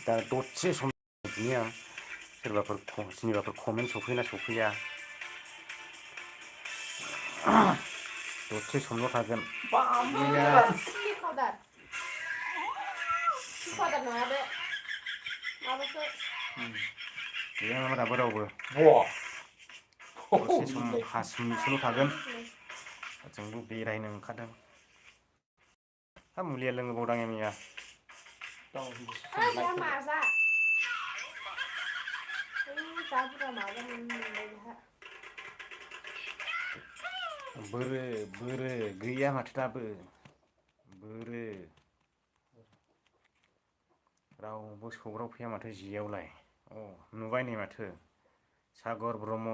दा दसे सम बिदिनो आं सोरनिबाफोर कमेन्ट सफैना सफैया दसे समल' थागोन गैया गैया दाबो रावबो दसे सम 5 मिनिटसोल' थागोन जोंबो बेरायनो ओंखारदों हा मुलिया लोंहोबावदां एमिया बोरो गैया माथो दाबो बोरो रावबो सौग्राव फैया माथो जेयावलाय नुबाय नै माथो सागर ब्रह्म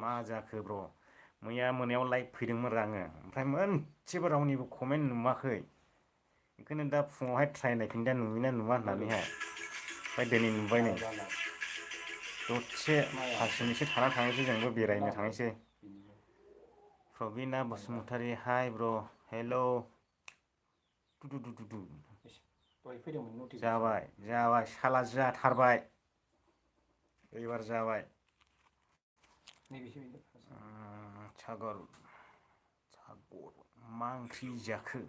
मा जाखो ब्र मैया मोनायाव लाइभ फैदोंमोन आङो ओमफ्राय मोनसेबो रावनिबो कमेन्ट नुवाखै बेखौनो दा फुङावहाय ट्राय नायफिनदों नुयोना नुवा होननानैहाय ओमफ्राय दिनै नुबाय नै दसे 5 मिनिटसो थाना थांनोसै जोंबो बेरायनो थांनोसै प्रबिना बसुमतारी हाय ब्र हेल' जाबाय साला जाथारबाय एबार जाबाय सागर मा ओंख्रि जाखो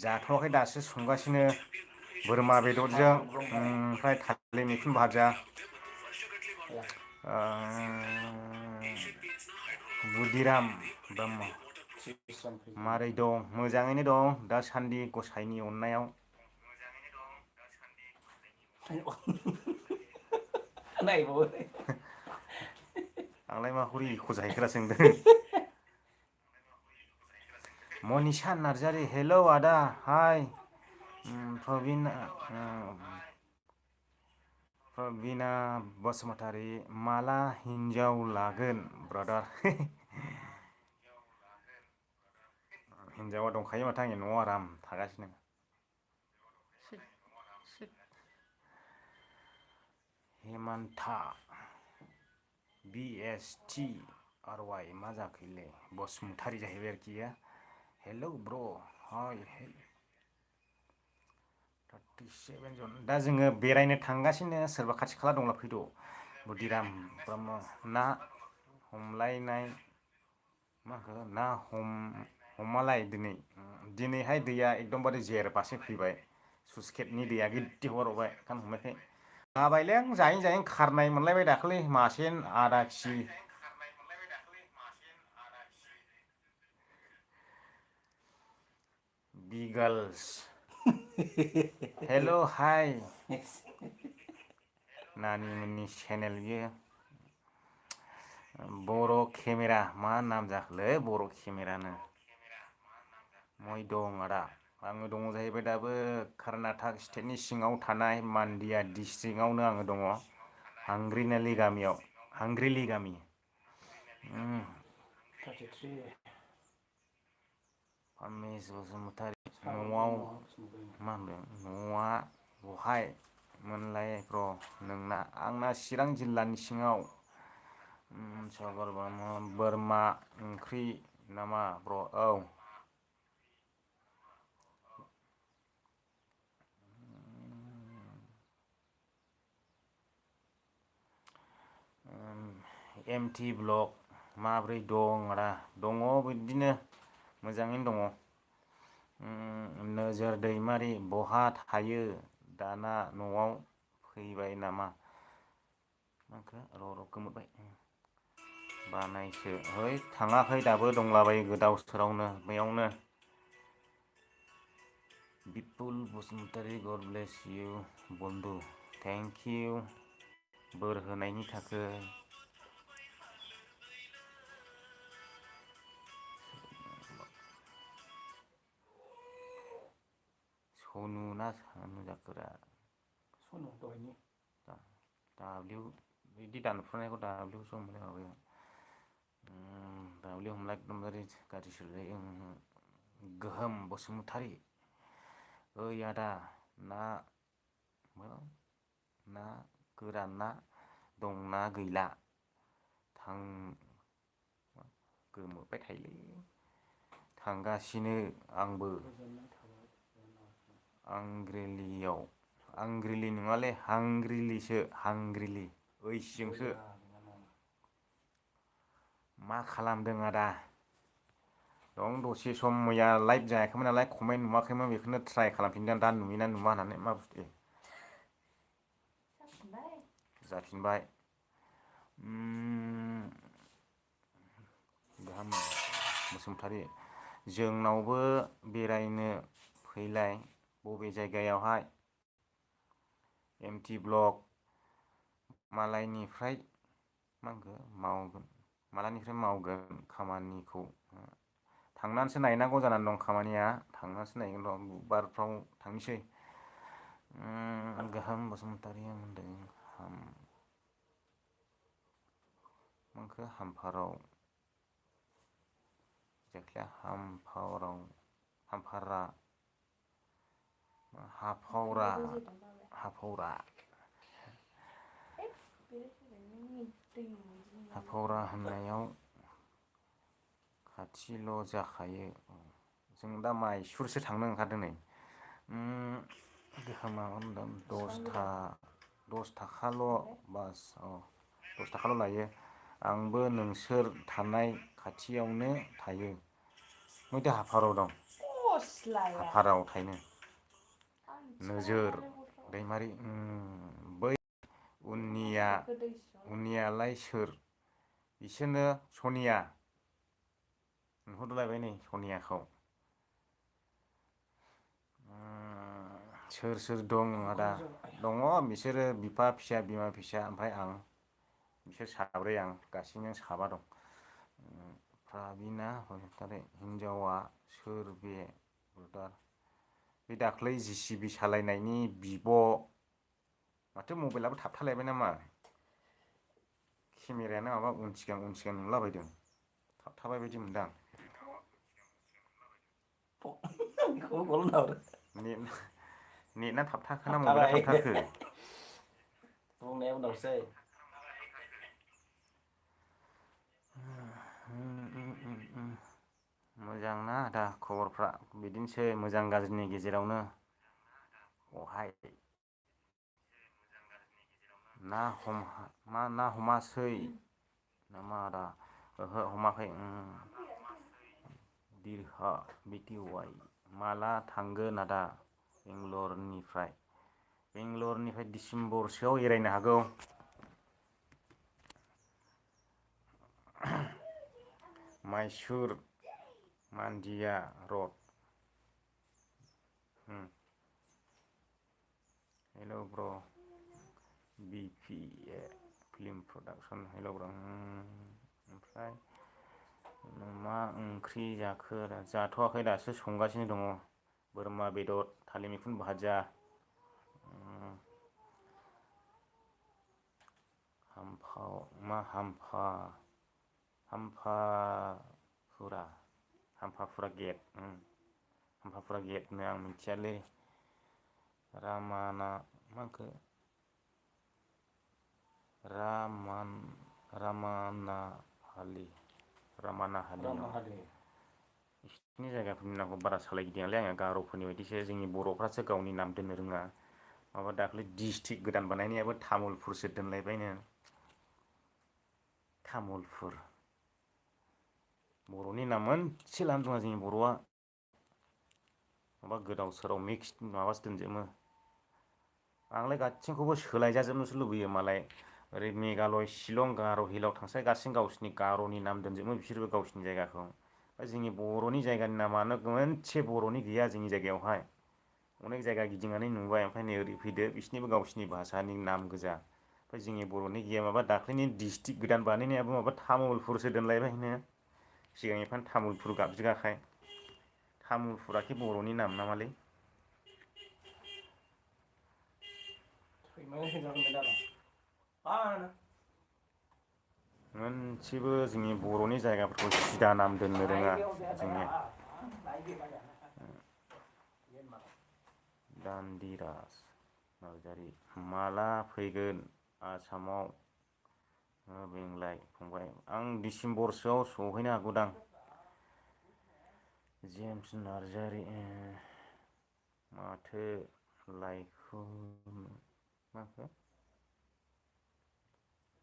जाथ'वाखै दासो संगासिनो बोरमा बेदरजों ओमफ्राय थालिर मैखुन भाजा बुदिराम ब्रह्म मारै दं मोजाङैनो दं दासान्दि गसाइनि अननायाव आंलाय माखौरि इख' जाहैखोरा सोंदों मनिषा नार्जारि हेलौ आदा हाय प्रबिना बसुमतारी माला हिन्जाव लागोन ब्रादार हिनजावा दंखायो माथो आंनि न'आव आराम थागासिनो हेमान्था BSTRY मा जाखोलै बसुमतारी जाहैबाय आरोखि हेलौ ब्र हाय 37 जन दा जोङो बेरायनो थांगासिनो सोरबा खाथि खाला दंब्ला फैद' बुदिराम ब्रह्म ना हमलायनाय मा होनो ना हमालाय दिनैहाय दैया एकदमबारे जेरबासे फैबाय सुसखेतनि दैया गिदि हगारहरबाय ओंखाम हमनायखाय जाबायलै आं जायै खारनाय मोनलायबाय दाखालि मासे आदा केजि बिगाल्स हेल' हाय नानि मोननि चेनेल बियो बर' केमेरा मा नाम जाखोलै बर' केमेरानो मै दं आदा आङो दङ जाहैबाय दाबो कर्नाटक स्टेटनि सिङाव थानाय मान्डिया डिस्ट्रिक्टआवनो आङो दङ हांग्रिनालि गामियाव हांग्रिलि गामि पामेश बसुमतारी न'आव मा होनदों न'आ बहाय मोनलाय ब्र नोंना आंना चिरां जिल्लानि सिङाव सागर बोरमा ओंख्रि नामा ब्र औ MT ब्लग माब्रै दं आदा दङ बिदिनो मोजाङैनो दङ नोजोर दैमारि बहा थायो दाना न'आव फैबाय नामा र' गोमोरबाय बानायसो है थाङाखै दाबो दंलाबायो गोदाव सोरावनो बेयावनो बिपुल बसुमतारी गड ब्लेस इउ बन्धु थेंक इउ बोर होनायनि थाखाय सनु ना सानु जाखोरा सनु दहायनि दाब्लिउ बिदि दानफ्रुनायखौ दाब्लिउसो हमलाय माबायाव दाब्लिउ हमला एकदमबारे गाज्रि सोलियो गोहोम बसुमतारी ओइ आदा ना गोरान ना दंना गैला गोमोबाय थायोलै थांगासिनो आंबो आंग्रेलियाव आंग्रिलि नङालै हांग्रिलिसो हांग्रिलि ओइसजोंसो मा खालामदों आदा दं दसे सम मैया लाइभ जायाखैमोन नालाय कमेन्ट नुवाखैमोन बेखौनो ट्राय खालामफिनदों दा नुयोना नुवा होननानै मा बुस्थु जाफिनबाय गाहाम बसुमतारी जोंनावबो बेरायनो फैलाय बबे जायगायावहाय एमटि ब्लक मालायनिफ्राय मा होनखो मावगोन मालानिफ्राय मावगोन खामानिखौ थांनानैसो नायनांगौ जानानै दं खामानिया थांनानैसो नायगोन र' बुधबारफ्राव थांनोसै गाहाम बसुमतारीया होनदों माखो हामफाराव जायखिया हामफारा हाफावरा होननायाव खाथिल' जाखायो जों दा माइसुरसो थांनो ओंखारदों नै गोहोमा होनदों 10 थाखाल' बास 10 थाखाल' लायो आंबो नोंसोर थानाय खाथियावनो थायो मैथा हाफाराव दं हाफाराव थायनो नोजोर दैमारि बै उननियालाय सोर बिसोरनो सनिया नुहरलायबाय नै सनियाखौ सोर सोर दं आदा दङ बिसोरो बिफा फिसा बिमा फिसा ओमफ्राय आं बिसोर साब्रै आं गासैजों साबा दं प्रबिना बसुमतारी हिनजावा सोर बे दाख्लै जिसिबि सालायनायनि बिब' माथो मबाइलाबो थाबथालायबाय नामा केमेरायानो माबा उन सिगां नुलाबायदों थाबथाबाय बायदि मोनदां नेटना थाबथाखो ना मबाइला थाबथाखो बुंनाया उनावसै मोजां ना दा खबरफ्रा बिदिनोसै मोजां गाज्रिनि गेजेरावनो अहाय ना हमासै नामा आदा ओहो हमाखै दिरहा बिटिवाइ माला थांगोन आदा बेंगलरनिफ्राय डिसेम्बरसोआव एरायनो हागौ माइसुर मानदिया रड हेल' ब्र बिपिए फिल्म प्रडाक्सन हेल' ब्र ओमफ्राय मा ओंख्रि जाखो जाथ'वाखै दासो संगासिनो दङ बोरमा बेदर थालिर मैखुन भाजा हामफाफुरा गेट होनो आं मिथियालै रामाना मा होनखो रामानाहालियाव बिसिनि जायगाफोरनि नामखौ बारा सालायगिदिङालै आङो गार'फोरनि बायदिसो जोंनि बर'फ्रासो गावनि नाम दोननो रोङा माबा दाख्लै डिस्ट्रिक्ट गोदान बानायनायाबो तामुलपुरसो दोनलायबायनो तामुलपुर बर'नि नाम मोनसे लानो रोङा जोंनि बर'आ माबा गोदाव सोराव मिक्स माबासो दोनजोबो आंलाय गासैखौबो सोलायजाजोबनोसो लुबैयो मालाय ओरै मेघालय शिलं गार' हिलाव थांसै गासिनो गावसिनि गार'नि नाम दोनजोबो बिसोरबो गावसिनि जायगाखौ जोंनि बर'नि जायगानि नामानो मोनसे बर'नि गैया जोंनि जायगायावहाय अनेक जायगा गिदिंनानै नुबाय ओमफ्राय नै ओरै फैदो बिसोरनिबो गावसिनि भाषानि नाम गोजा ओमफ्राय जोंनि बर'नि गैया माबा दाख्लैनि डिस्ट्रिक्ट गोदान बानायनायाबो माबा तामुलपुरसो दोनलायबायनो सिगांनिफ्रायनो तामुलपुर गाबज्रिखानाय तामुलपुराखि बर'नि नाम नामालै मोनसेबो जोंनि बर'नि जायगाफोरखौ सिदा नाम दोननो रोङा जोंनिया दान्दिराज नार्जारि माला फैगोन आसामाव बेंलाय फंबाय आं डिसेम्बरसोआव सहैनो हागौदां जेम्स नार्जारि माथो लाइक माखो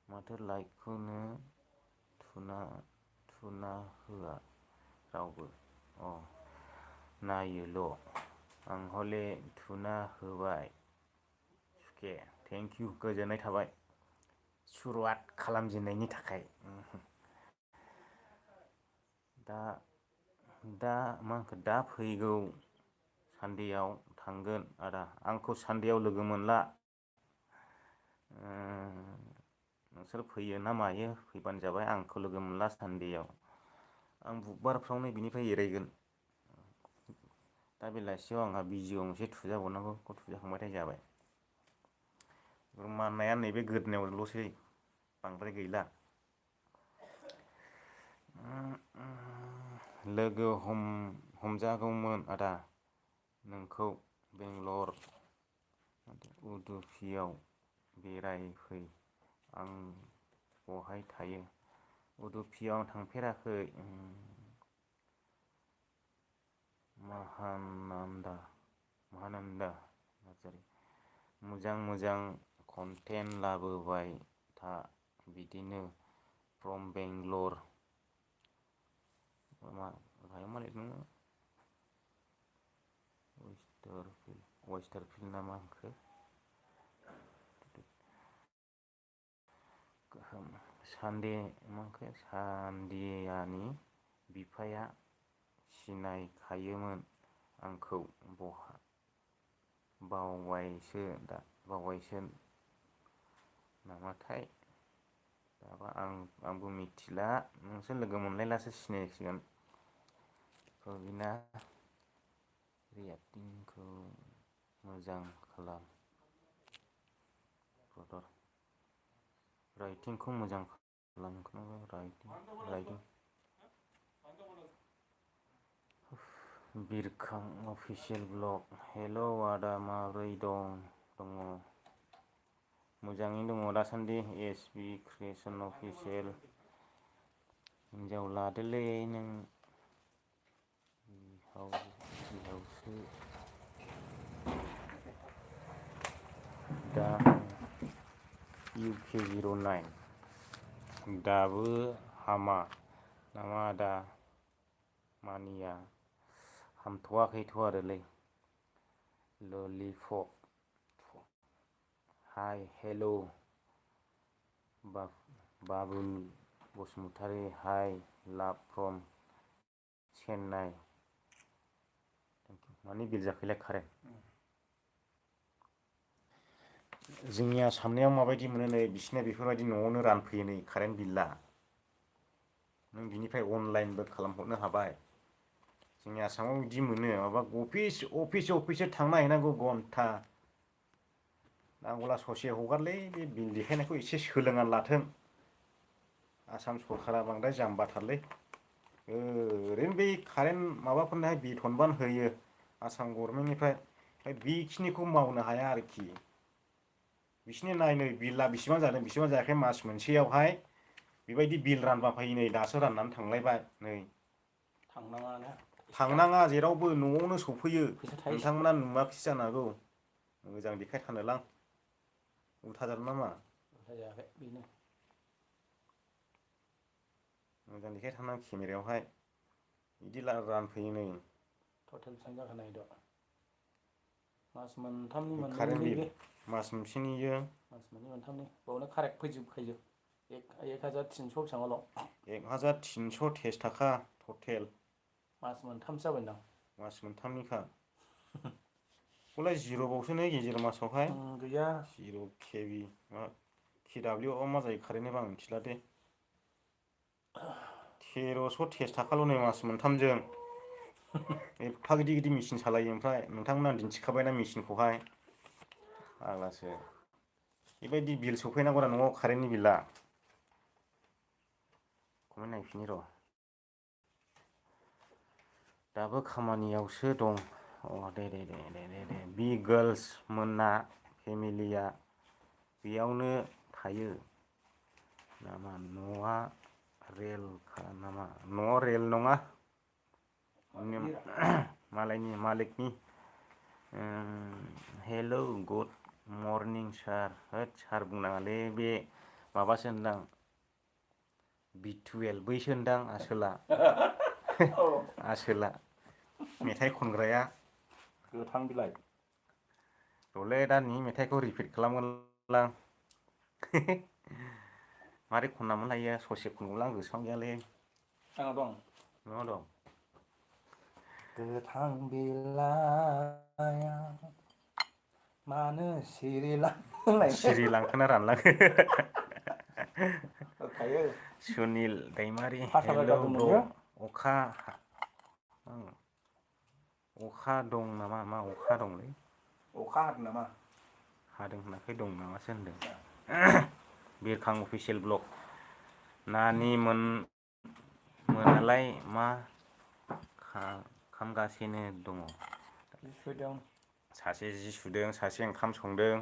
माथो लाइकखौनो थुना होआ रावबो नायोल' आं हले थुना होबाय सुके थेंक इउ गोजोननाय थाबाय सुरुवात खालामजेननायनि थाखाय दा फैगौ सानदेआव थांगोन आदा आंखौ सानदेआव लोगो मोनला नोंसोर फैयो ना मायो फैबानो जाबाय आंखौ लोगो मोनला सानदेआव आं बुधबारफ्रावनो बिनिफ्राय एरायगोन दा बेलासियाव आंहा बिजिआव मोनसे थुजाबावनांगौ बेखौ थुजाखांबाथाय जाबाय माननाया नैबे गोदनायावल'सै बांद्राय गैला लोगो हमजागौमोन आदा नोंखौ बेंगलर उदुपियाव बेरायफै आं बहाय थायो उदुपियाव आं थांफेराखै महानन्दा नार्जारि मोजां कन्टेन्ट लाबोबाय था बिदिनो फ्रम बेंगलर गाहायाव मा लिरदों वेस्टारफिल्ड ना मा होनखो सान्दियानि बिफाया सिनायखायोमोन आंखौ बावबायसो नामाथाय दाबा आंबो मिथिला नोंसोर लोगो मोनलायलासो सिनायसिगोन प्रबिना रियाक्टिंखौ मोजां खालाम ब्रदर राइटिंखौ मोजां खालाम राइटिं बिरखां अफिसियेल ब्लग हेल' आदा माब्रै दङ मोजाङैनो दङ दासान्दि एसबि क्रिएसन अफिसियेल हिनजाव लादोलै नों बिहावसो दा UK09 दाबो हामा नामा आदा मानिया हामथ'वाखैथ' आरोलै ललिपप हाय हेल' बाबुल बसुमतारी हाय लाभ फ्रम चेन्नाइ मानि बिल जाखैलाय कारेन्ट जोंनि आसामनियाव माबायदि मोनो नै बिसिना बेफोरबायदि न'आवनो रानफैयो नै कारेन्ट बिला नों बिनिफ्राय अनलाइनबो खालामहरनो हाबाय जोंनि आसामाव बिदि मोनो माबा अफिससो थांनो हैनांगौ घन्टा नांगौला ससे हगारलै बे बिल देखायनायखौ एसे सोलोंना लाथों आसाम सरकारा बांद्राय जाम्बाथारलै ओरैनो बै कारेन्ट माबाफोरनोहाय बेथनबानो होयो आसाम गभर्नमेन्टनिफ्राय बेखिनिखौ मावनो हाया आरोखि बिसिनि नायनो बिला बेसेबां जादों बेसेबां जायाखै मास मोनसेयावहाय बेबायदि बिल रानबा फैयो नै दासो राननानै थांलायबाय नै थांनाङा जेरावबो न'आवनो सफैयो नोंथांमोना नुवाखैसो जानो हागौ मोजां देखायथारनोलां उल्था जादों नामा उल्था जायाखै बेनो मोजां देखायथारनां केमेरायावहाय बिदि रानफैयो नै टटेल बेसेबां जाखो नायद' मास मोनथामनि मोननैनि मास मोनसेनिजों मास मोननै मोनथामनि बावनो कारेक्ट फैजोबखायो 1300 बेसेबांल' 1300 तेइस थाखा टटेल मास मोनथामसो जाबायदां मास मोनथामनिखा हलाय जिर'बावसो नै गेजेर मासावहाय गैया जिर' केबि मा KW मा जायो कारेन्टनिबा आं मिथिला दे 1323 थाखाल' नै मास मोनथामजों एफा गिदिर मेचिन सालायो ओमफ्राय नोंथांमोना दिन्थिखाबायना मेचिनखौहाय फाग्लासो बेबायदि बिल सफैनांगौना न'आव कारेन्टनि बिला कमेन्ट नायफिननि र' दाबो खामानियावसो दं दे बि गार्लस मोनना फेमिलिया बेयावनो थायो नामा न'आ रेल नामा न'आ रेल नङा मालायनि मालिकनि हेल' गुड मर्निं सार होद सार बुंनाङालै बे माबासो होनदां B12 बैसो होनदां आसोला आसोला मेथाइ खनग्राया गोथां बिलाइ र'लै दानि मेथाइखौ रिपिट खालामगोनलां मारै खनामोन लायो ससे खनगौलां गोसोआवनो गैयालै आंनाव दं नोंनाव दं गोथां बिलाइया मानो सिरिलांनाय सिरि लांखोना रानलांखो होखायो सुनिल दैमारि हारसा हेल' गारदोंमोन ब्र' बियो अखा अखा दं नामा मा अखा दंलै अखा हादों नामा हादों होनाखै दं नामासो होनदों बिरखां अफिसियेल ब्लग नानि मोनालाय मा खामगासिनो दङ जि सुदों सासे जि सुदों सासे ओंखाम संदों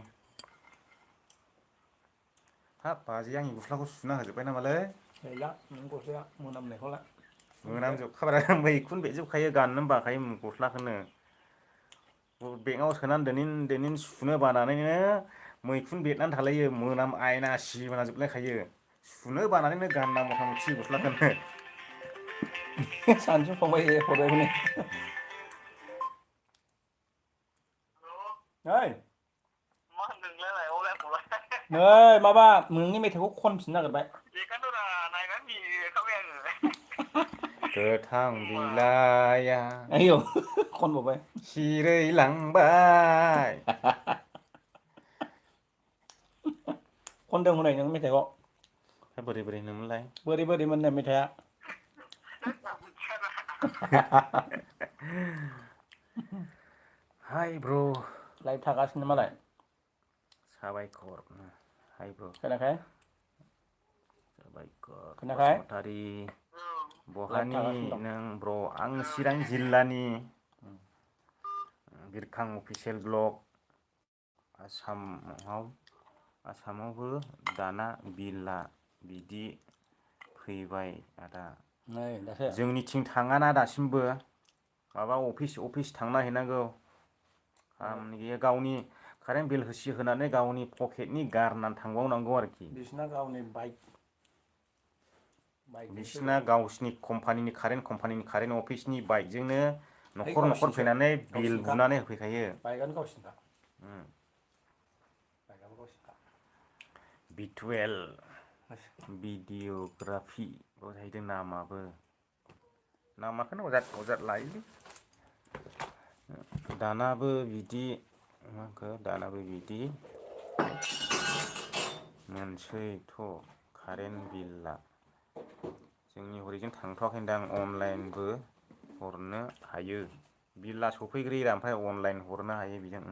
हाब बाजैया आंनि गस्लाखौ सुना होजोब्बाय नामालै गैला नों गस्लाया मोनामनायखौलाय फुनजोब्बाय मोनामजोबखाबाय मैखुन बेरजोबखायो गाननो बाखायो गस्लाखौनो बेगाव सोनानै दोनैनो सुनो बानानैनो मैखुन बेरनानै थालायो मोनाम आयना सिबोनाजोबलायखायो सुनो बानानैनो गानना मथा मथि गस्लाखौनो सानसु फंबाय हरबाय हनै ओइ मा होनदों नोंलाय अलाखौलाय नै माबा नोंनि मेथाइखौ खनफिननो नागिरबाय बेखायनोथ' रा नायनानै नेखाबाय आङो गोथां बिलाइया आयौ खनबावबाय सिरिलांबाय खनदों हनै नों मेथाइखौ बोरै बोरै होनोमोनलाय बोरै बोरै मोननो मेथाइआ हाय ब्र' लाइभ थागासिनो मालाय साबायखर हाय ब्र' खोनायाखै साबायखर खोनायाखै बसुमतारी लाइभ बहानि थागासिनो दं नों ब्र' आं चिरां जिल्लानि बिरखां अफिसियेल ब्लग आसामावबो दाना बिला बिदि फैबाय आदा नै दासो जोंनिथिं थाङाना दासिमबो माबा अफिस थांना हैनांगौ खामानि गैया गावनि कारेन्ट बिल होनानै गावनि पकेटनि गारनानै थांबावनांगौ आरोखि बिसिना गावनि बाइकजों बिसिना फैबाय गावसिनि कम्पानिनि कारेन्ट अफिसनि बाइकजोंनो है न'खर न'खर गावसिनिसो फैनानै बिल गावसिनिखा बुनानै होफैखायो बाइकआनो गावसिनिखा बाइकआबो गावसिनिखा B12 भिडिअ'ग्राफि बाव जाहैदों नामाखौनो अजाद लायोलै दानाबो बिदि मोनसैथ' कारेन्ट बिलआ जोंनि हरैजों थांथ'वाखैदां अनलाइनबो हरनो हायो बिला सफैग्रोयोरा ओमफ्राय अनलाइन हरनो हायो बेजों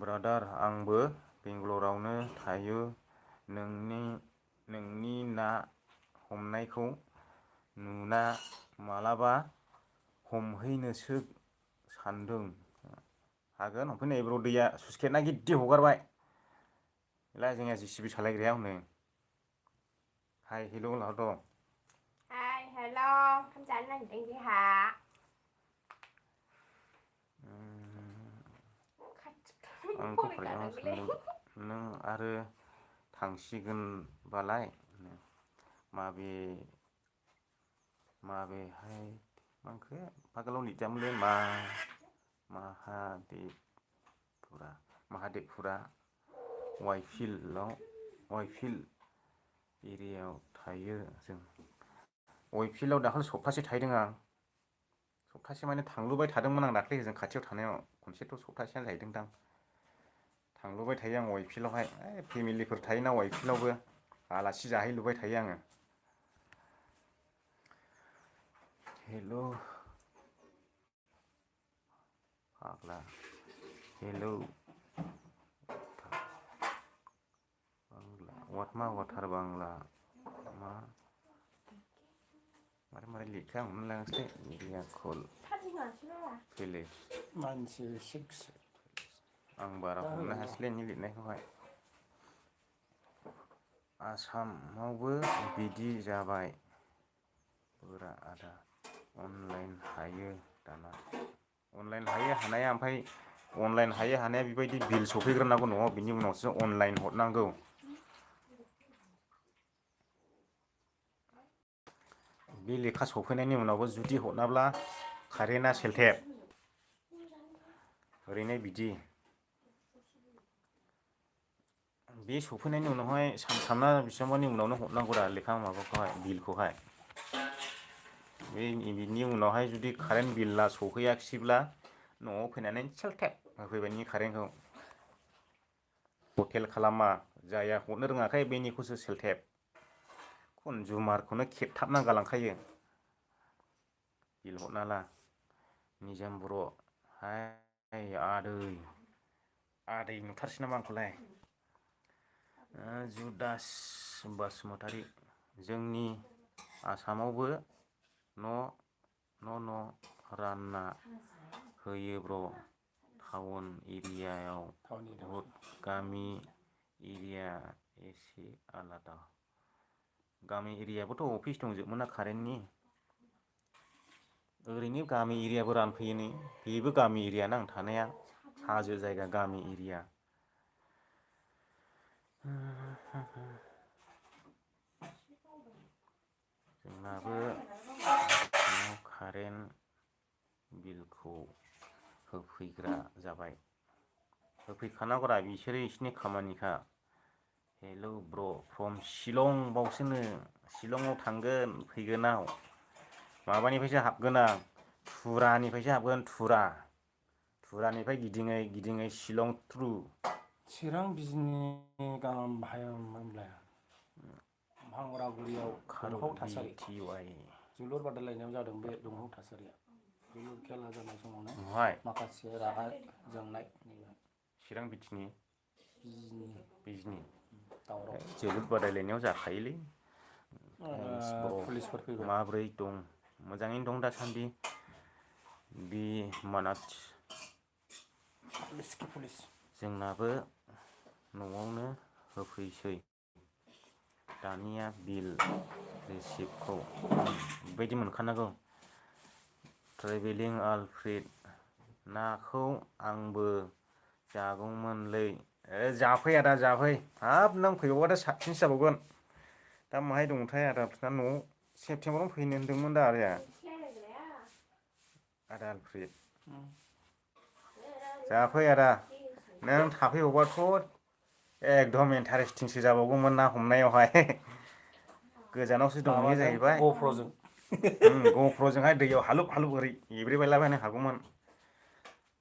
ब्रादार आंबो बेंगालरावनो थायो नोंनि ना हमनायखौ नुना मालाबा हमहैनोसो सान्दों हागोन हमफैनो ब्र दैया सुइसगेटना गिददि हगारबाय गैला जोंनिया JCB सालायग्राया हनै हाय हेल' होनहरद' हाय हेल' ओंखाम जानो नागिरदों जोंहा आंखौ कमेन्ट फरायनायाव गालांदोंलै सानदों नों आरो थांसिगोनबालाय माबेहाय मांखो फागोलाव लिरजामोनलै माहादेबपुरा वाइफिल्ड एरियायाव थायो जों वाइफिल्डआव दाखालि सप्तासे थाहैदों आं सप्तासे माने थांलुबाय थादोंमोन आं दाख्लै ओजों खाथियाव थानायाव खनसेथ' सप्तासेयानो जाहैदोंदां थांलुबाय थायो आं वाइफिल्डआवहाय फेमिलिफोर थायोना वाइफिल्डआवबो आलासि जाहैलुबाय थायो आङो हेल' फाग्ला हेल' वाटार बांला मारै लिरखो आं हमनो मोनलायासैलै मानसि 6 आं बारा हमनो हायासैलै नोंनि लिरनायखौहाय आसामावबो बिदि जाबाय बोरा आदा अनलाइन हायो दाना अनलाइन हायो हानाया ओमफ्राय अनलाइन हायो हानाया बेबायदि बिल सफैग्रोनांगौ न'आव बिनि उनावसो अनलाइन हरनांगौ बे लेखा सफैनायनि उनावबो जुदि हरनाब्ला कारेन्टआ सेलथेब ओरैनो बिदि बे सफैनायनि उनावहाय सानथामना बेसेबांबानि उनावनो हरनांगौ दा लेखा माबाखौहाय बिलखौहाय बिनि उनावहाय जुदि कारेन्ट बिला सफैयाखिसैब्ला न'आव फैनानै सेलथेब होफैबाय नोंनि कारेन्टखौ हटेल खालामा जाया हरनो रोङाखै बेनिखौसो सेलथेब कनजुमारखौनो खेबथाबना गालांखायो बिल हरनाला निजोम बर' हाय आदै नुथारसै नामा आंखौलाय जुदास बसुमतारी जोंनि आसामावबो न' रानना होयो ब्र टाउन एरियायाव बुहुद गामि एरिया एसे आलादा गामि एरियायावबोथ' अफिस दंजोबो ना कारेन्टनि ओरैनो गामि एरियाबो रानफैयो बेबो गामि एरियाना आं थानाया हाजो जायगा गामि एरिया जोंनाबो कारेन्ट बिलखौ होफैग्रा जाबाय होफैखानांगौरा बिसोरो इसोरनि खामानिखा हेलौ ब्र फ्रम शिलं बावसोनो शिलंआव थांगोन फैगोनाव माबानिफ्रायसो हाबगोन आं टुरानिफ्रायसो हाबगोन टुरानिफ्राय गिदिङै शिलं थ्रु चिरां बिजनि गाहाम भामब्लाया भांग्रागुरियाव दुंहाव थासारि जोलुर बादायलायनायाव जादों बे दुंहाव थासारिया जोलुर खेला जानाय समावनो माखासे रागा जोंनाय चिरां बिटिनि बिजनि दावराव जोलुर बादायलायनायाव जाखायोलै पुलिसफोर फैबाय माब्रै दं मोजाङैनो दं दासान्दि बि मानास पुलिस जोंनाबो न'आवनो होफैसै दानिया बिल रिसिप्टखौ बेबायदि मोनखानांगौ ट्रेभेलिं आलफ्रिड नाखौ आंबो जागौमोनलै जाफै आदा जाफै हाब नों फैबावबाथाय साबसिनसो जाबावगोन दा माहाय दंथाय आदा न'आव सेप्तेम्बरावनो फैनो होनदोंमोन दा आदाया आदा आलफ्रिड जाफै आदा नों थाफैबावबाथ' एकदम इन्टारेस्टिंसो जाबावगौमोन ना हमनायावहाय गोजानावसो दंहैयो माबाजों जाहैबाय गप्र'जों गप्र'जोंहाय दैयाव हालुब ओरै एब्रेबायलाबायनो हागौमोन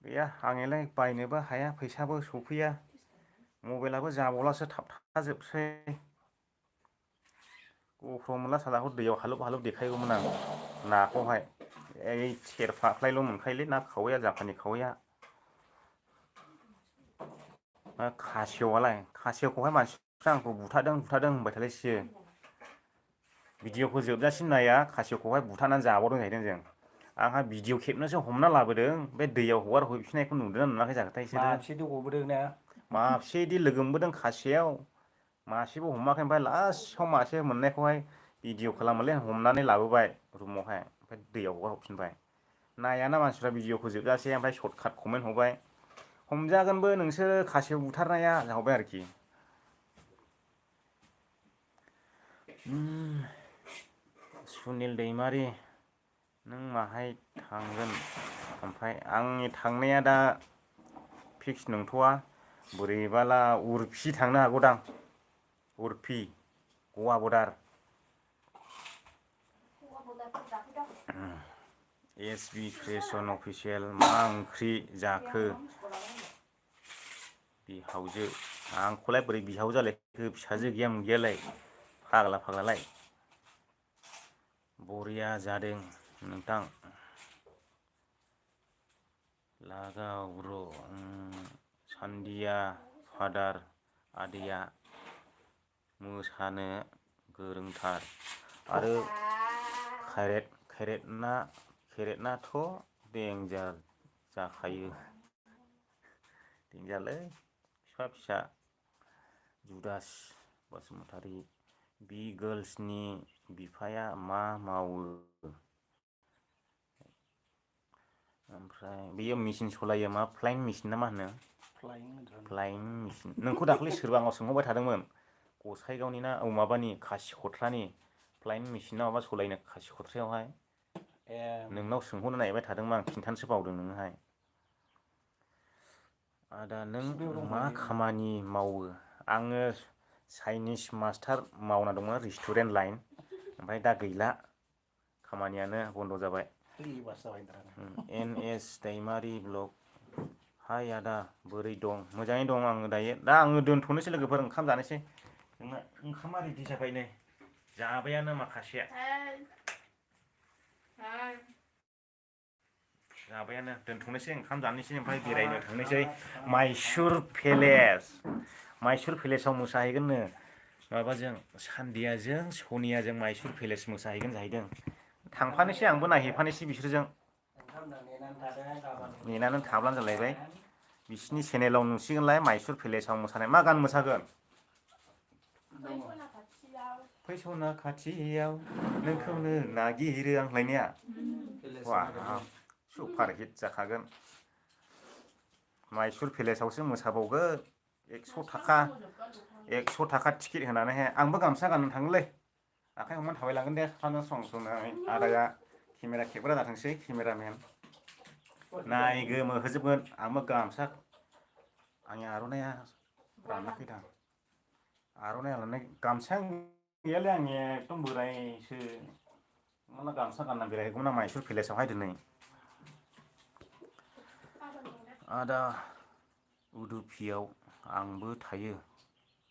गैया आंलाय बायनोबो हाया फैसाबो सफैया मबाइलाबो जाबावलासो थाबथाजोबसै गप्र' मोनला सालाखौ दैयाव हालुब देखायगौमोन आं नाखौहाय ओइ सेरफाख्लायल' मोनखायोलै ना खावैया जापानि खावैया खासेवखौहाय मानसिफ्रा आंखौ बुथारदों होनबाय थालायसियो भिडिअ'खौ जोबजासिम नाया खासेवखौहाय बुथारनानै जाबावदों जाहैदों जों आंहा भिडिअ' खेबनोसो हमना लाबोदों बे दैयाव हगार हरफिननायखौ नुदोंना नुवाखै जाखोथाय बिसोरो माबेसे गबोदों ना माबेसे बिदि लोगो मोनबोदों खासेयाव मासेबो हमाखै ओमफ्राय लास्टआव मासे मोननायखौहाय भिडिअ' खालामोलै हमनानै लाबोबाय रुमावहाय ओमफ्राय दैयाव हगार हरफिनबाय नायाना मानसिफ्रा भिडिअ'खौ जोबजासे ओमफ्राय सर्टकाट कमेन्ट हरबाय हमजागोनबो नोंसोरो खासेव बुथारनाया जाहरबाय आरोखि सुनिल दैमारि नों माहाय थांगोन ओमफ्राय आंनि थांनाया दा फिक्स नंथ'वा बोरैबाला उरफि थांनो हागौदां उरफि गवा बर्डार एस बि क्रियेसन अफिसियेल मा ओंख्रि जाखो बिहावजो आंखौलाय बोरै बिहाव जालायखो फिसाजो गैया मोनगैयालाय फाग्लालाय बरिया जादों नोंथां लागाव सान्दिया फादार आदैया मोसानो गोरोंथार आरो खैरेटनाथ' देन्जार जाखायो देन्जारलै बिफा फिसा जुदास बसुमतारी बि गार्लसनि बिफाया मा मावो ओमफ्राय बेयो मेचिन सलायो मा फ्लाइं मेचिन ना मा होनो फ्लाइं फ्लाइं मेचिन नोंखौ दाख्लै सोरबा आंनाव सोंहरबाय थादोंमोन गसाइगावनि ना माबानि खासिख'थ्रानि फ्लाइं मेचिन ना माबा सलायनो खासिख'थ्रायावहाय नोंनाव सोंहरनो नागिरबाय थादोंमोन आं खिन्थानोसो बावदों नोंनोहाय आदा नों मा खामानि मावो आङो चाइनिस मास्टार मावना दंमोन रेस्टुरेन्ट लाइन ओमफ्राय दा गैला खामानियानो बन्द' जाबाय NS दैमारि ब्लग हाय आदा बोरै दं मोजाङै दं आङो दायो दा आङो दोनथ'नोसै लोगोफोर ओंखाम जानोसै जोंना ओंखामा रेडि जाबाय नै जाबायानो माखासेया जाबायानो दोनथ'नोसै ओंखाम जानोसै ओमफ्राय बेरायनो थांनोसै माइसुर पेलेसाव मोसाहैगोननो माबाजों सान्दियाजों सनियाजों माइसुर पेलेस मोसाहैगोन जाहैदों थांफानोसै आंबो नायहैफानोसै बिसोरजों नेनानै थाब्लानो जालायबाय बिसिनि चेनेलाव नुसिगोनलाय माइसुर पेलेसाव मोसानाय मा गान मोसागोन फैसना खाथियाव नोंखौनो नागिरो आं होनलायनाया सुपार हिट जाखागोन माइसुर पेलेसावसो मोसाबावगोन 100 थाखा टिकेट होनानैहाय आंबो गामसा गाननानै थाङोलै आखाइ हमनानै थाबायलांगोन दे बिफानो सं संनानै आदाया केमेरा खेबग्रा जाथोंसै केमेरामेन नाय गोमोहोजोबगोन आंबो गामसा आंनि आर'नाइया रानाखैदां आर'नाइ लानाय गामसा गैयालै आंनि एकदम बोरायसो माला गामसा गानना बेरायहैगौमोन आं माइसुर पेलेसावहाय दिनै आदा उदुपियाव आंबो थायो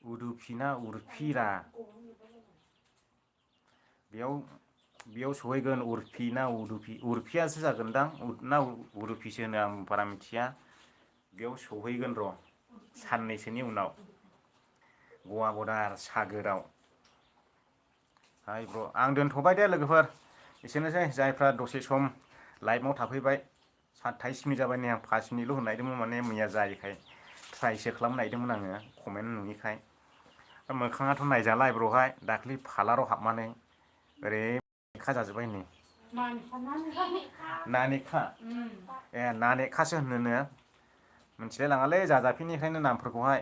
उदुपि ना उर्फिरा बेयाव सहैगोन उर्फि ना उदुपि उर्फियासो जागोनदां ना उदुपिसो होनो आं बारा मिथिया बेयाव सहैगोन र' साननैसोनि उनाव गवा बर्डार सागोराव हाय ब्र' आं दोनथ'बाय दे लोगोफोर एसेनोसै जायफ्रा दसे सम लाइभआव थाफैबाय 28 मिनिट जाबाय नै आं 5 मिनिटल' होनो नागिरदोंमोन माने मैया जायैखाय ट्राइसो खालामनो नागिरदोंमोन आङो कमेन्ट नुयैखाय मोखाङाथ' नायजाला ब्र'हाय दाख्लै पार्लाराव हाबनानै ओरै खा जाजोब्बाय नै नानेखा नानेखासो होनोनो मिथिलाय लाङालै जाजाफिनिखायनो नामफोरखौहाय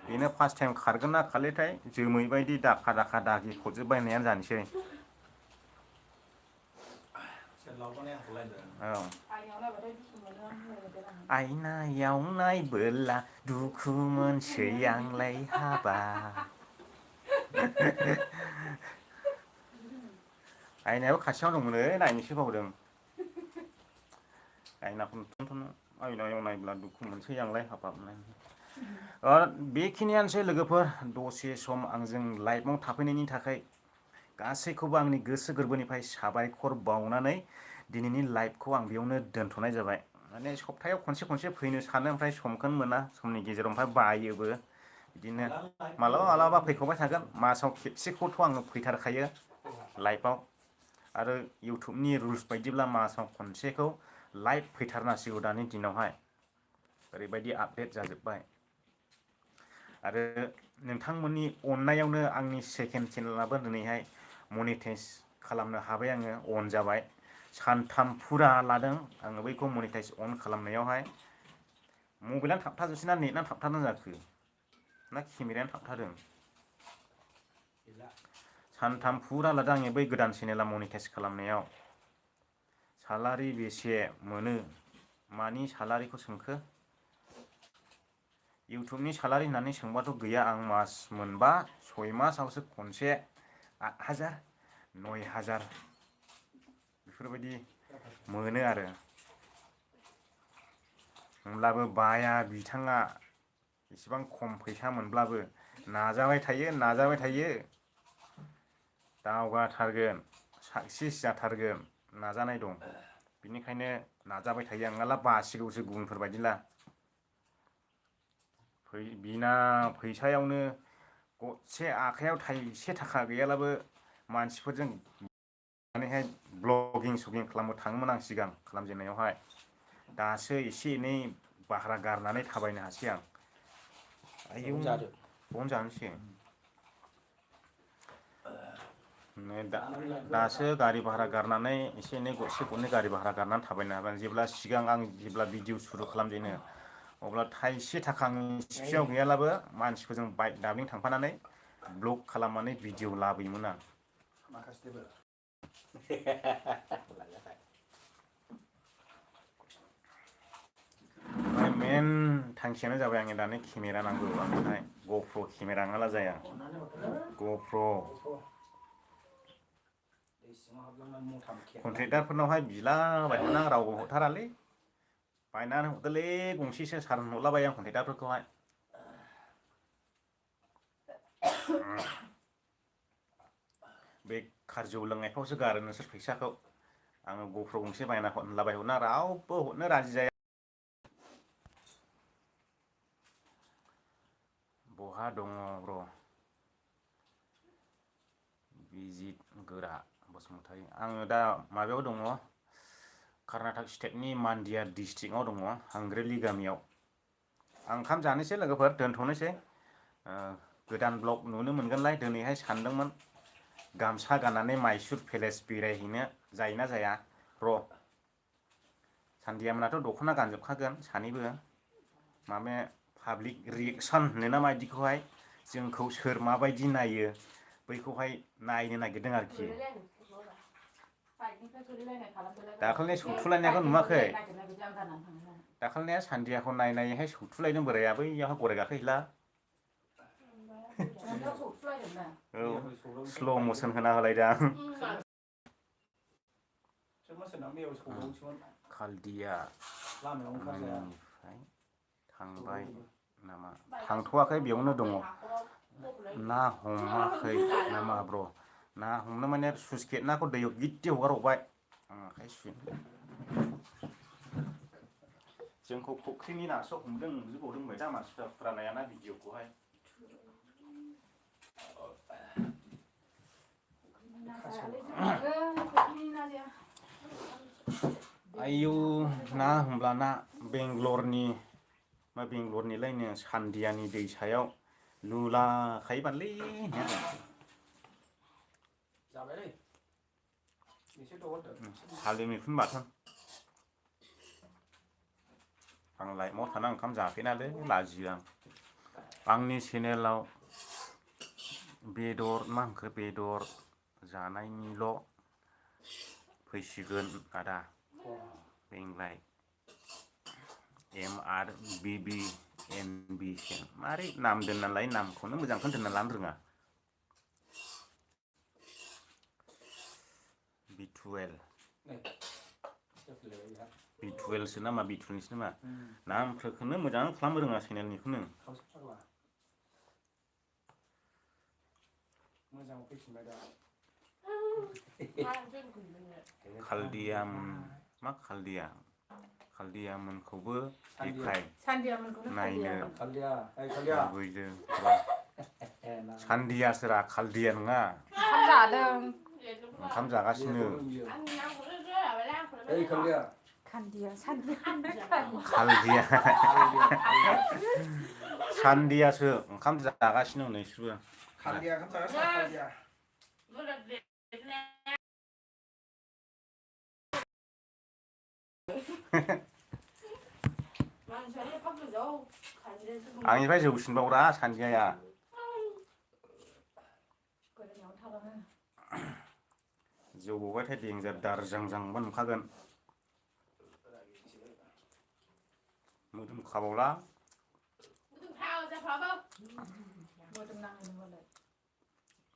बेनो फार्स्ट टाइम खारगोन ना खारलिथाय जोमै बायदि दाखा दाखा दागि खरजोबबायनायानो जानोसै औ आयनायाव नायबोला दुखु मोनसै आंलाय हाबा आयनायाबो खाथियाव दंमोनलै नायनोसो बावदों आयनाखौ नुथ'नो आयनायाव नायब्ला दुखु मोनसै आंलाय हाबाब बेखिनियानोसै लोगोफोर दसे सम आंजों लाइभआव थाफैनायनि थाखाय गासैखौबो आंनि गोसो गोरबोनिफ्राय साबायखर बावनानै दिनैनि लाइभखौ आं बेयावनो दोनथ'नाय जाबाय माने सप्तायाव खनसे फैनो सानो ओमफ्राय समखौनो मोना समनि गेजेराव ओमफ्राय बायोबो बिदिनो मालाबा मालाबा फैखांबाय थागोन मासाव खेबसेखौथ' आङो फैथारखायो लाइभआव आरो इउटुबनि रुल्स बायदिब्ला मासाव खनसेखौ लाइभ फैथारनांसिगौ दानि दिनावहाय ओरैबायदि आपडेट जाजोब्बाय आरो नोंथांमोननि अननायावनो आंनि सेकेन्ड चेनेलाबो दिनैहाय मनिटाइज खालामनो हाबाय आङो अन जाबाय सानथाम फुरा लादों आङो बैखौ मनिटाइज अन खालामनायावहाय मबाइलानो थाबथाजोबसै ना नेटआनो थाबथादों जाखो ना केमेरायानो थाबथादों सानथाम फुरा लादों आङो बै गोदान चेनेला मनिटाइज खालामनायाव सालारि बेसे मोनो मानि सालारिखौ सोंखो इउटुबनि सालारि होननानै सोंबाथ' गैया आं मास मोनबा 6 मासावसो खनसे 8,000 9,000 बेफोरबायदि मोनो आरो होमब्लाबो बाया बिथाङा इसेबां खम फैसा मोनब्लाबो नाजाबाय थायो दावगाथारगोन साक्सेस जाथारगोन नाजानाय दं बिनिखायनो नाजाबाय थायो आं नङाब्ला बासिगौसो गुबुनफोर बायदिला बिना फैसायावनो गरसे आखाइयाव थाइसे थाखा गैयाब्लाबो मानसिफोरजों मानेहाय ब्लगिं खालामनो थाङोमोन आं सिगां खालामजेननायावहाय दासो एसे एनै भारा गारनानै थाबायनो हासै आं आयौ बन जानोसै दासो गारि भारा गारनानै एसे एनै गरसे गरनै गारि भारा गारनानै थाबायनो हाबाय जेब्ला सिगां आं जेब्ला भिडिअ सुरु खालामजेनो अब्ला थाइसे थाखा आंनि सिफियाव गैयालाबो मानसिफोरजों बाइक दाब्लिं थांफानानै ब्लग खालामनानै भिडिअ लाबोयोमोन आं माखासेबो ओमफ्राय मेन थांखियानो जाबाय आंनि दानि केमेरा नांगौ आंनोहाय गप्र केमेरा नङाला जाया गप्र कन्ट्रेक्टारफोरनावहाय बिलाबायमोन आं रावबो हरथारालै बायनानै हरदोलै गंसेसो सार हरलाबाय आं कन्ट्रेक्टारफोरखौहाय बेखार जौ लोंनायफ्रावसो गारो नोंसोर फैसाखौ आङो गप्र गंसे बायना हरलाबायहरना रावबो हरनो राजि जाया बहा दङ ब्र बिजित गोरा बसुमतारी आङो दा माबायाव दङ कर्नाटक स्टेटनि मान्डिया डिस्ट्रिक्टआव दङ हांग्रेलि गामियाव आं ओंखाम जानोसै लोगोफोर दोनथ'नोसै गोदान ब्लग नुनो मोनगोनलाय दिनैहाय सानदोंमोन गामसा गाननानै माइसुर पेलेस बेरायहैनो जायोना जाया र' सान्दियामोनाथ' दख'ना गानजोबखागोन सानैबो माबा पाब्लिक रिएक्सन होनोना मायदिखौहाय जोंखौ सोर माबायदि नायो बैखौहाय नायनो नागिरदों आरोखि दाखालिनि सौथुलायनायखौ नुवाखै दाखालिनिया सान्दियाखौ नायनायहाय सौथुलायदों बोराया बैयावहाय गराय गाखोहैला औ स्ल' मसन होना होलायदां खालदिया लामानिफ्राय थांबाय नामा थांथ'वाखै बेयावनो दङ ना हमाखै नामा ब्र ना हमनो माने सुइस गेट नाखौ दैयाव गिदि हगार हरबाय आखाइ सुयो जोंखौ फुख्रिनि नासो हमदों नंजोबावदों होनबाय दा मानसिफ्रा फुरानायाना भिडिअखौहाय आयौ ना होमब्ला ना बेंगलरनिलायनो सान्दियानि दैसायाव लुलाखायोबालै थालिर मैखुन बाथोन आं लाइफआव थाना ओंखाम जाफेनालै लाजियो आं आंनि चेनेलाव बेदर मा होनखो बेदर जानायनिल' फैसिगोन आदा बेंलाय MRBBNB मारै नाम दोनना लायो नामखौनो मोजांखौनो दोनना लानो रोङा B12सो नामा B12निसो नामा नामफोरखौनो मोजां खालामनो रोङा चेनेलनिखौनो खालदियाम मा खालदियामोनखौबो देखाय नायनो लुबैदों सान्दियासोरा खालदिया नङा ओंखाम जागासिनो सान्दियासो ओंखाम जागासिनो नै बिसोरबो आंनिफ्राय जौसिनबावरा सान्दियाया जौबाथाय देन्जार दारजांजांबा नुखागोन मोदोम खाबावला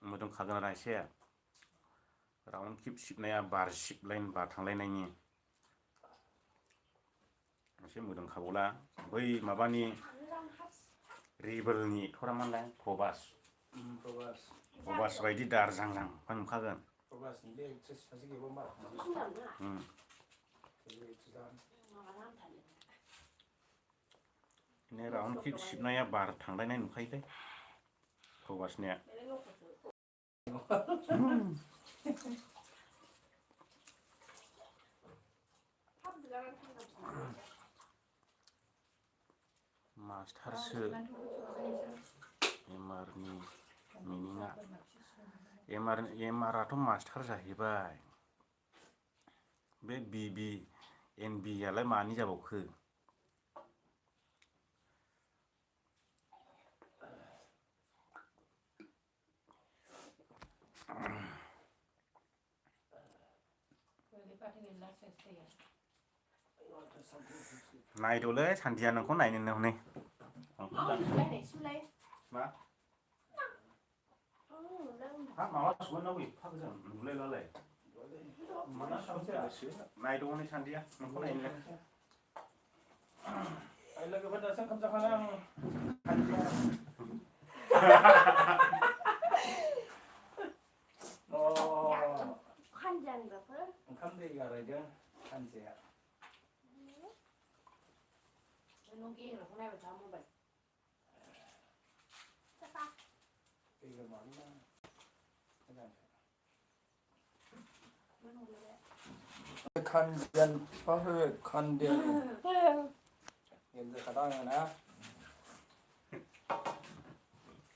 मोदोम खागोन आरो एसे राउन्ड किप सिबनाया बार थांलायनायनि एसे मोदोम खाबावला बै माबानि रिबेलनि एक्टरामोनलाय प्रभास बायदि दारजांजांबा नुखागोन राउन्ड किप सिबनाया बार थांलायनाय नुखायोलै प्रभासनिया मास्टारसो एमआरनि मिनिङा एमआरआथ' मास्टार जाहैबाय बे बिबि एनबि आलाय मानि जाबावखो नायदोलै सान्थिया नोंखौ नायनोनो हनै मा हा माबा सुगोन एफा गोजान नुलायलालाय नायदो हनै सान्थिया नोंखौ नायनो लोगोफोर दासो ओंखाम जाखांना ओंखाम दै गारहैदों सानसेया खानदेल बिफा होबाय खानदेल गेजेरखादा आङो ना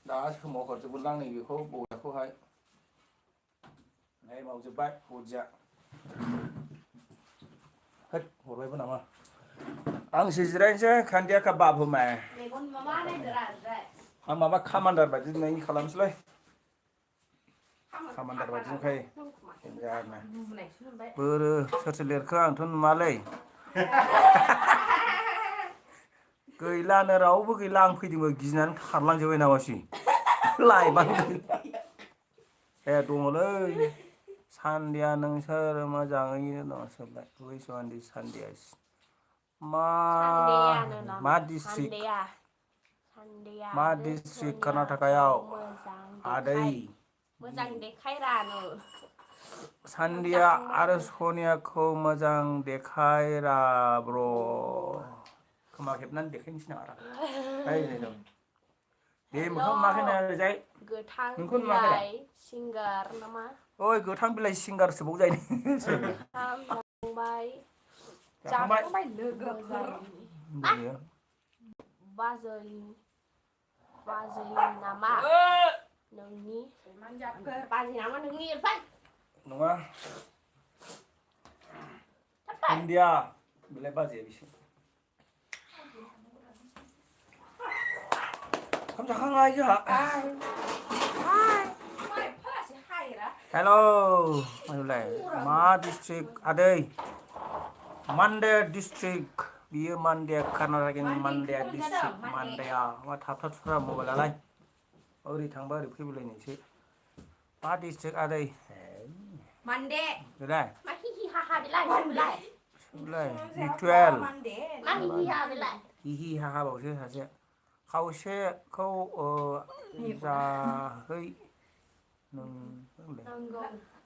दा समाव हरजोबगोन आं नैबेखौ बयाखौहाय नै मावजोब्बाय बदिया होद हरबायबो नामा आंसो जिरायनोसै खान्दिया का बाबु मैं आं माबा खामान्डार बायदि नोंनि खालामसैलै खामान्डार बायदि नुखायो देन्जारनो बोरो सोर लिरखो आंथ' नुवालै गैलानो रावबो गैला आं फैदोंबो गिनानै खारलांजोब्बाय नामासि लाइबानो गैला ए दङलै सान्दिया नोंसोर मोजाङैनो दं सोरलाय बैस वानदि सान्दिया मा डिस्ट्रिक्ट कर्नाटकायाव आदै मोजां देखायरानो सान्दिया आरो सनियाखौ मोजां देखायरा ब्र खोमा खेबनानै देखायनोसै नामा दे मोखां नुवाखै ना ओरैजाय गोथां नोंखौ नुवाखै दा बिलाइ सिंगार नामा ओइ गोथां बिलाइ सिंगारसो बाव जायो जाखांबाय लोगोफोर बाजै नामा नोंनि बाजै नामा नोंनि नङा सान्दिया बिलाइ बाजैया बिसो ओंखाम जाखांबाय जोंहा हेल' मा डिस्ट्रिक्ट आदै मान्ड्या डिस्ट्रिक्ट बियो मान्ड्या कर्नाटकनि मान्ड्या डिस्ट्रिक्ट मान्ड्या मा थाबथा थुब्रा मबाइलालाय ओरै थांबा ओरै फैबोलायनायसो मा डिस्ट्रिक्ट आदै मानदे बेलाय मा हिहि हाहा बेलाय रिटुवेल मा हिहि हाहा बेलाय हिहि हाहा बावसो सासे खावसेखौ जाहै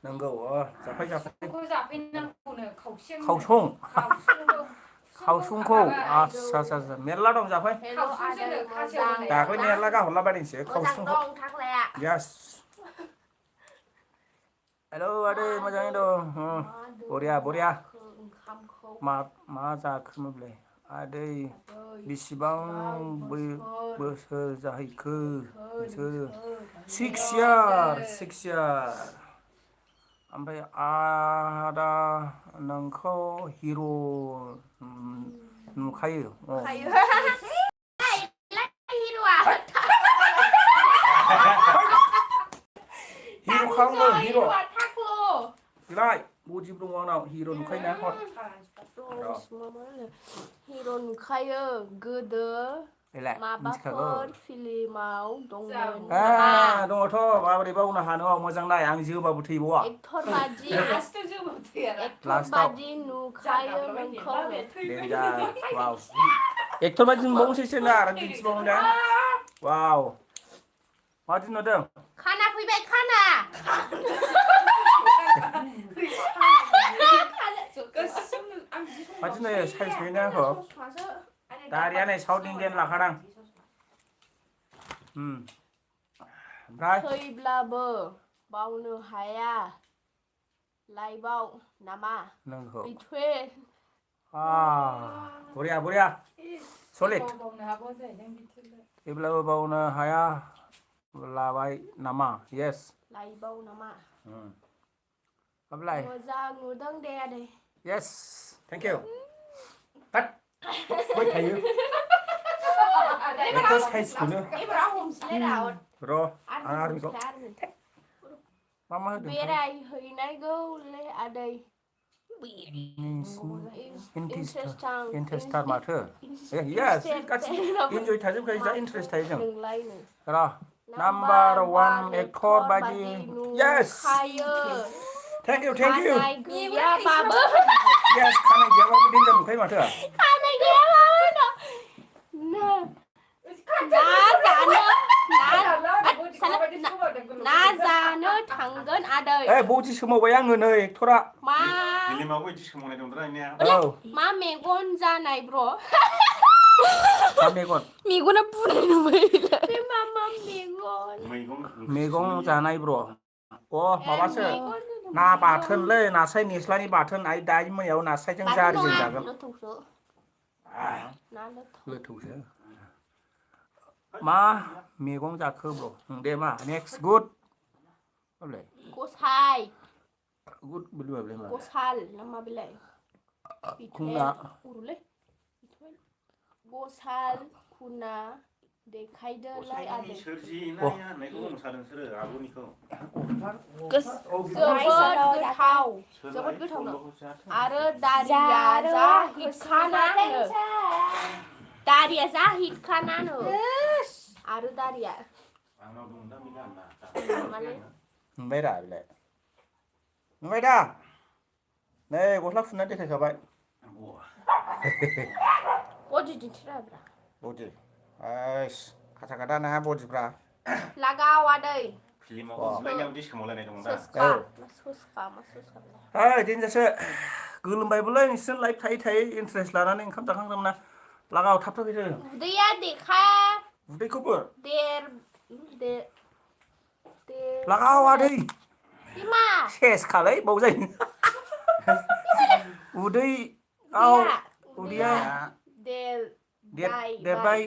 नंगौ जाफै खावसंखौ आस्सा मेरला दं जाफै दाख्लै मेरला गाहरला बायदोंसो खावसंखौ यास हेल' आदै मोजाङै दं बरिया मा जाखोमोन बेलाय आदै बेसेबां बोसोर जाहैखो नोंसोरो 6 यार ओमफ्राय आदा नोंखौ हिर' नुखायो हिर'खांनो हिर' बेलाय बजिब दङ आंनाव हिर' नुखायोना हिर' नुखायो गोदो माबाफोर फिल्माव दंमोन दङथ' माबोरै बावनो हानो मोजां नाय आं जोबाबो थैबावा एक्टर बादि नुखायो नोंखौ वाव एक्टर बादि नुबावनोसैसो ना आरो दिन्थिबावनो दा वाव माबादि नुदों खाना फैबाय खाना माथो नै साइज नुयोना आंखौ दारिया नै साउथ इण्डियान लाखादां ओमफ्राय थैब्लाबो बावनो हाया लाइभआव नामा नोंखौ रिटुवेल बरिया सलिड थैब्लाबो बावनो हाया लाबाय नामा yes लाइबाव नामा हाबलाय मोजां नुदों दे आदै yes thank you cut बै थायो बेखौ साइजखौनो एबाराव हमसैलाय रावत र' आरो बेखौ मा होदों बेरायहैनांगौलै आदै इन्टारेस्टार माथो yes गासिबो इन्जय थाजोबखायो जा इन्टारेस्ट थायो जों र' नाम्बार 1 एक्टर बायदि yes thank you खानाय गैयाबाबो yes खानाय गैयाबाबो देन्जार नुखायो माथो खानाय गैयाबाबो ना जानो थांगोन आदै ए बौदि सोमावबाय आङो नै एक्टरा मा फिल्मावबो बिदि सोमावनाय दंद्रा इनिया औ मा मेगन जानाय ब्र' मा मेगन मेगना बुनाय नुबाय बे मा मेगन मैगं जानाय ब्र' माबासो ना बाथोनलै नास्राय निस्लानि बाथोन आइ दाय मोनायाव नास्रायजों जारिजों जागोन लोथौसो मा मैगं जाखो ब्र' दे मा नेक्स्ट गुड गसाइ गुड बोलबाय मा गसाल ना मा बिलाय खुंना उरुलै गसाल खुना देखायदोलाय आदै जोबोद गोथाव आरो दारिया जा हिटखानानो आरो दारिया नुबाय रा बिलाय नुबाय दा नै गस्ला फुनना देखायखाबाय बडि दिन्थिरा बडि खाथा खाथा ना बडिफ्रा लागाव आदै फिल्माव हमलायनायाव बिदि सोमावलायनाय दं दा दिनजासो गोलोमबायबोलै नोंसोर लाइफ थायै थायै इन्टारेस्ट लानानै ओंखाम जाखांदोंमोन लागाव थाब थाब फैदो उदैया देखा उदैखौबो लागाव आदै बिमा सेस खालै बाव जायो उदैया देरबाय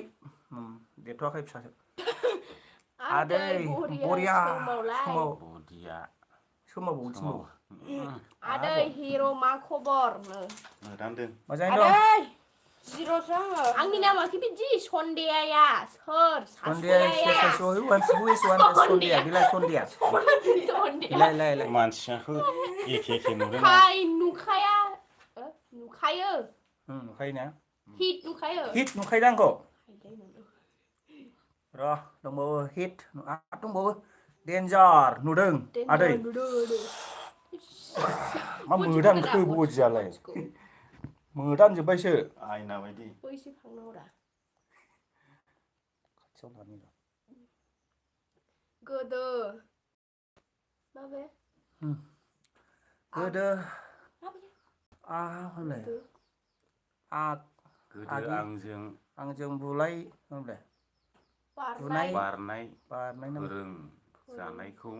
देरथ'वाखै फिसासो आदै बरिया सोमावबावो आदै हिर' मा खबर मोजाङै दं आंनि नामा बिदि सन्देया सोर मानसियाखौ एखे नुदों नुखायो ना हिट नुखायो आंखौ र' दंबावो हिट दंबावो डेन्जार नुदों आदै मा मोदानखो बडियालाय मोदानजोब्बायसो आयना बायदि गोदो आंजों बुलाय बारनाय फोरों जानायखौ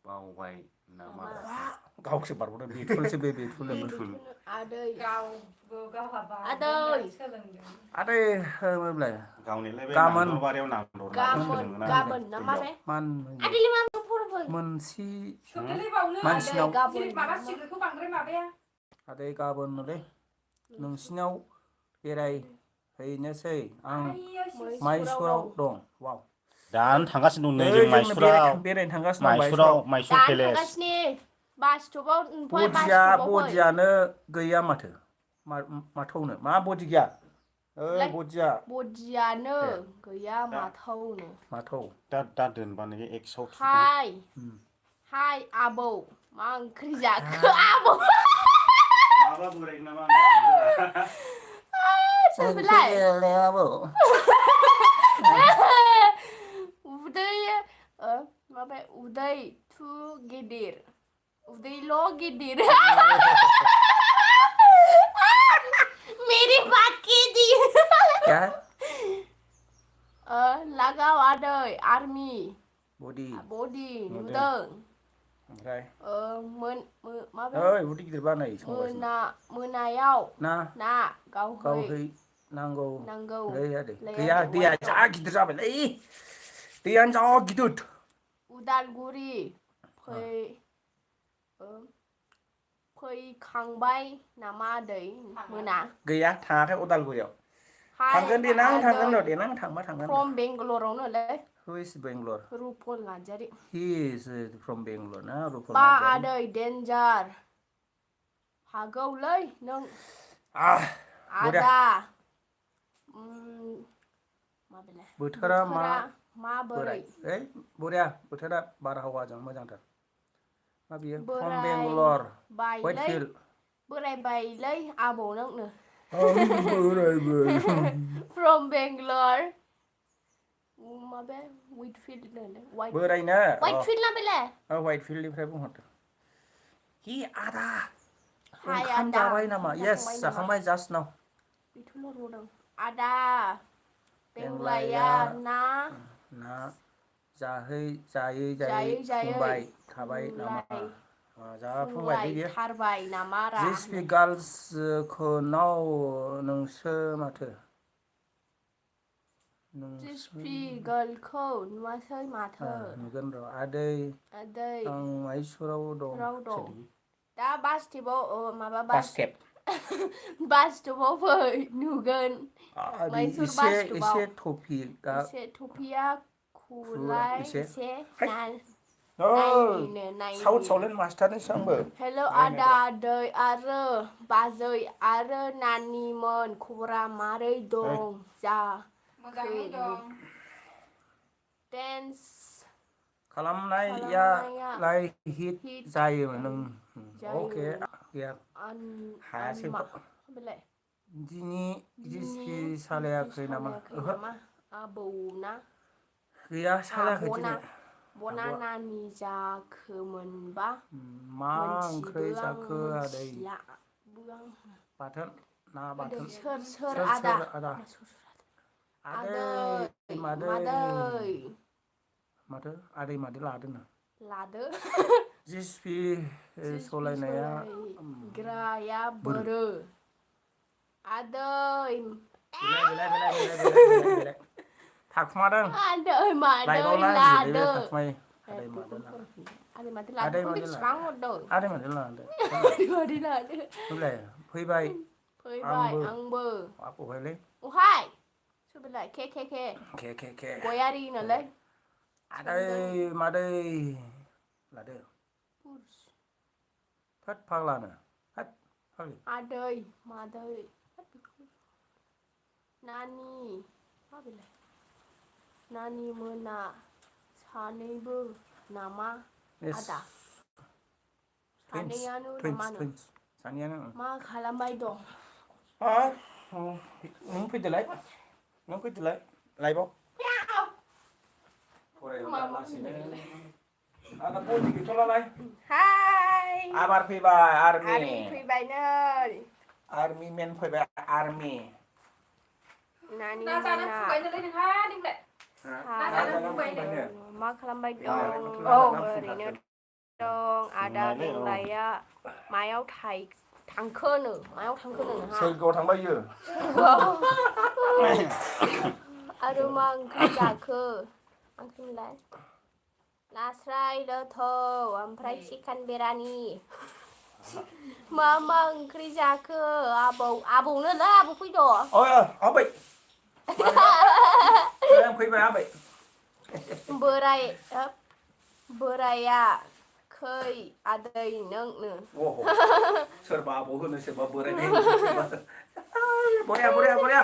बावबाय नामा गावसो बारबोदों बेथुलसो बे बेथुल आदै गाबोन ना मा बे आदै गाबोनलै नोंसिनाव बेरायहैनोसै आं माइसुराव दं वाव दानो थांगासिनो दं नै जों माइसुराव बेरायनो थांगासिनो दं माइसुर पेलेस बडियानो गैया माथोनो मा बडि गैया बडियानो गैया माथो दा दोनबानो एक्सआव हाय आबौ मा ओंख्रि जाखो आबौ माबा बोराय नामा उदै थु गिदिर उदैल' गिदिर मेरी बात कीजिए क्या लगाव आदै आर्मी बडि नुदों ओमफ्राय उदै गिदिर बानाय मोनायाव ना गावहै नांगौ गैया गैया दैया जा गिदिर जाबायलै दैयानो जा गिदिर उदालगुरि फैखांबाय नामा दै मोना गैया थाङाखै उदालगुरियाव Hi, थांगोन देनां थांगोन र' Adoy. देनां थांबा थांगोन From Bangalore लै Who is Bangalore Rupal Narzary he is from Bangalore ना रुपल बा नार्जारी आदै डेन्जार हागौलै नों बरिया आदा माबेलाय बोथोरा माबोरै ओइ बरिया बोथोरा बारहावाजों मोजांथार मा बियो from बोराय Bangalore बायलै Whitefield बोराय बायलै आबौ नोंनो बोरायबो from Bangalore माबे Whitefield होनोलै बोरायनो Whitefield ना बेलाय Whitefield-निफ्राय बुंहरदों हि आदा Hi, ओंखाम आदा जाबाय नामा yes जाखांबाय नामा? जाखांबाय just now बेथ'ल' रदों आदा बेंलाया बेंलाया ना जायै जायै फुंबाय थाबाय नामा फुंलाय जाफुंबायलै बियो थारबाय नामा रा जिसपि गार्लस खौनाव नोंसो माथो जिसपि गार्लखौ नुवासै माथो नुगोन र' आदै आदै आं माइसुराव राव दं दं दा बास स्टेपआव माबा बास स्टेप बास स्टपाव फै नुगोन आदै मैसुर एसे बास स्टपाव एसे टपिकआ एसे टपिया खुलाय एसे एसे साउथ सावलेन मास्टारनिसो आंबो हेल' आदा आदै आरो बाजै आरो नानिमोन खबरा मारै दं जा मोजाङै दं डेन्स खालामनायालाय हिट जायोमोन नों अके हायासै बेलाय दिनै जिसपि सालायाखै नामा ओहो आबौना गैया सालायाखै बना दिनै बना नानि जाखोमोनबा मा मोनथिबो ओंख्रि आं जाखो आदै मिथिलाबो आं बाथोन ना बाथोन सोर आदा आदै मादै माथो आदै मादै लादोंनो लादो जिसपि सलायनाया ग्राया बोरो आदै बेलाय थाखुमादों आदै मादै लाइभआव लादो थाखुमायो आदै मादै लादो बेसेबां हरदों आदै मादै लादो आदै मादै लादो फैबाय आंबो आबौहायलै अहाय सोरबेलाय के के गयारि नोलै आदै मादै लादो थोद फाग्लानो थोद फाग्लि आदै मादै नानि माबेलाय नानि मोना सानैबो नामा आदा सानैयानो नामानो सानैयानो मा खालामबाय दं नों फैदोलाय लाइभआव आदा बलि गैथ'लालाय हाय आबार फैबाय आर्मि फैबाय नै आर्मि मेन फैबाय आर्मि नानि ना जानो मोना फुबाय नोंलाय नोंहा नोंलाय मा खालामबाय दं ओरैनो दं आदा बेंलाया मायाव थांखोनो नोंहा सोरगोआव थांबाय इयो आरो मा ओंख्रि जाखो ओंख्रिलाय नास्राय लोथौ ओमफ्राय चिकेन बिरानि मा ओंख्रि जाखो आबौनोलै आबौ फैद' आबै फैबाय आबै बोराया खै आदै नोंनो सोरबा आबौ होनो सोरबा बोराय बरिया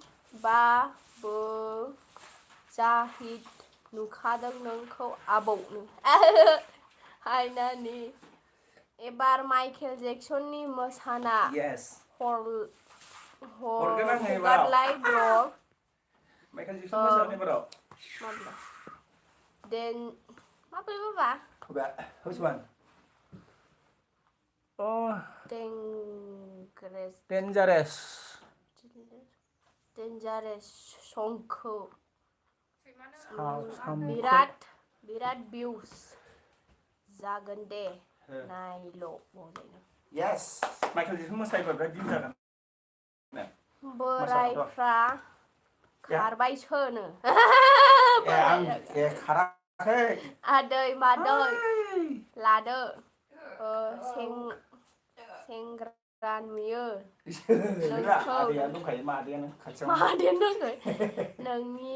बुंनायबाबो जाहिद नुखादों नोंखौ आबौनो हायनानि एबार माइकेल जेक्सननि मोसाना हगारलाय ब्लग माइकेल जेक्सन मोसानाय एबाराव माब्रै बाबा Which one? Oh, dangerous संखौ बिराद भिउस जागोन दे नायल' Yes, माइकेल जेक्सन मोसायोबा बिराद भिउ जागोन बोरायफ्रा खारबायसोनो खाराखै आदै मादै लादो सेंग्रा नुयो नोंखौ आदैया दंखायो मादैयानो खाथियाव मादैयानो दंखायो नोंनि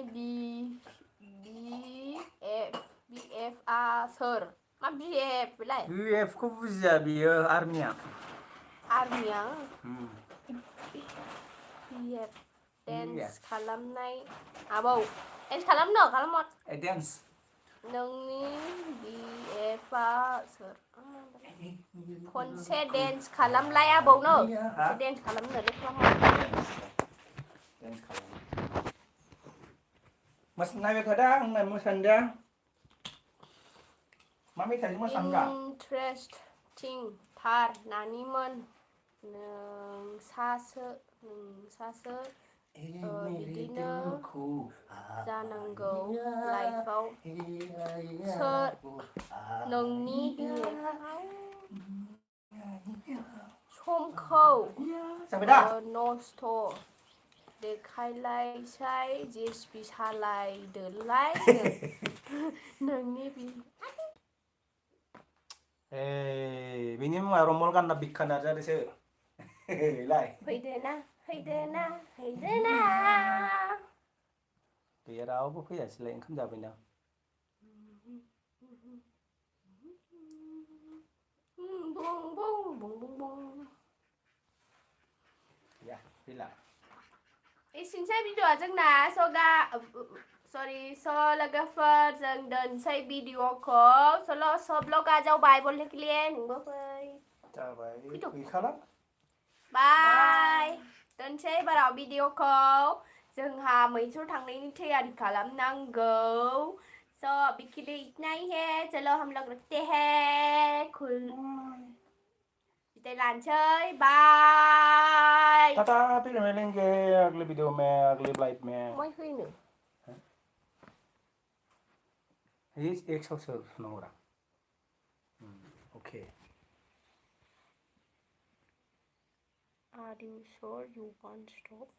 BF आ सोर मा BF बेलाय BF खौ बुजिया बियो आर्मिया आर्मिया BF डेन्स खालामनाय आबौ डेन्स खालामनो खालामत डेन्स नोंनि BF आ सोर खनसे डेन्स खालामलाय आबौनो डेन्स खालामनो डेन्स खालाम मोसानाय थादा आंना मोसानोदा मा मेथाइजों मोसानोदा इन्ट्रेस्टिं थार नानिमोन नोंसासो बिदिनो जानांगौ लाइफआव सोर नोंनि समखौ नस्थ' देखायलायसाय जेसपि सालायदोलाय नोंनि बिनि मुङा रमल गान्ना बिखा नार्जारिसो फैदोना गैया रावबो फैयासैलाय ओंखाम जाबायना गैया फैला एसेनोसै भिडिअ'आ जोंना स' लोगोफोर जों दोनसै भिडिअ'खौ ब्लगा जाबाय बोलने के लिए नोंबो फै जाबाय गैखाला बाय दोनसै बाराव भिडिअ'खौ जोंहा मैसुर थांनायनि तैयारि खालामनांगौ स' बिखिले इतना ही है चलो हम लोग रखते हैं विदाय लानोसै बाय टाटा फिर मिलेंगे अगले वीडियो में अगले लाइव में मै होनो एक सौ सुनांगौरा okay Are you sure you won't stop?